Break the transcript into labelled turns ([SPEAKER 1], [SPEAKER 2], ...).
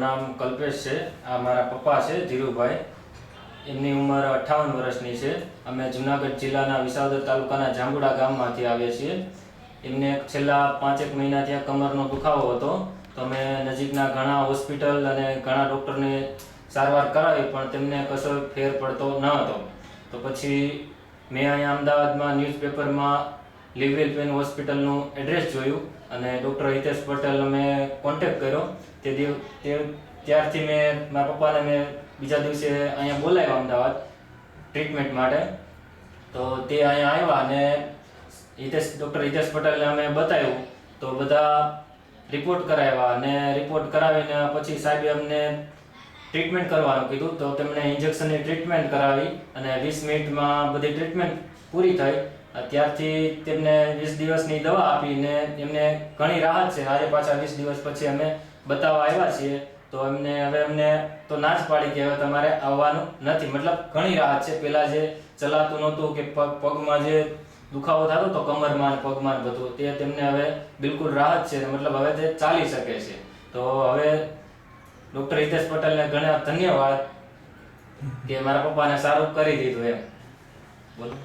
[SPEAKER 1] નામ કલ્પેશ છે। આ મારા પપ્પા છે ધીરુભાઈ। એમની ઉંમર 58 વર્ષની છે। અમે જુનાગઢ જિલ્લાના વિસાવદર તાલુકાના જાંબુડા ગામમાંથી આવીએ છીએ। એમને છેલ્લા 5 મહિના ત્યાં કમરનો દુખાવો હતો, તો અમે નજીકના ઘણા હોસ્પિટલ અને ઘણા ડૉક્ટરને સારવાર કરાવી, પણ તેમને કશો ફેર પડતો ન હતો। તો પછી મેં અહીંયા અમદાવાદમાં ન્યૂઝપેપરમાં લિવવેલ પેન હોસ્પિટલનું એડ્રેસ જોયું અને ડૉક્ટર હિતેશ પટેલ અમે કોન્ટેક્ટ કર્યો। ત્યારથી મેં મારા પપ્પાને મેં બીજા દિવસે અહીંયા બોલાવ્યા અમદાવાદ ટ્રીટમેન્ટ માટે। તો તે અહીંયા આવ્યા અને ડૉક્ટર હિતેશ પટેલને અમે બતાવ્યું, તો બધા રિપોર્ટ કરાવ્યા અને રિપોર્ટ કરાવીને પછી સાહેબે અમને ટ્રીટમેન્ટ કરવાનું કીધું। તો તેમણે ઇન્જેક્શનની ટ્રીટમેન્ટ કરાવી અને 20 મિનિટમાં બધી ટ્રીટમેન્ટ પૂરી થઈ। ત્યારથી તેમને 20 દિવસની દવા આપીને એમને ઘણી રાહત છે। આજે પાછા 20 દિવસ પછી અમે બતાવવા આવ્યા છીએ, તો અમને તો ના જ પાડી કે હવે તમારે આવવાનું નથી। મતલબ ઘણી રાહત છે। પહેલાં જે ચલાતું નહોતું કે પગમાં જે દુખાવો થતો તો કમરમાં પગમાં બધું, તે તેમને હવે બિલકુલ રાહત છે। મતલબ હવે તે ચાલી શકે છે। તો હવે ડૉક્ટર હિતેશ પટેલને ઘણા ધન્યવાદ કે મારા પપ્પાને સારું કરી દીધું એમ બોલો।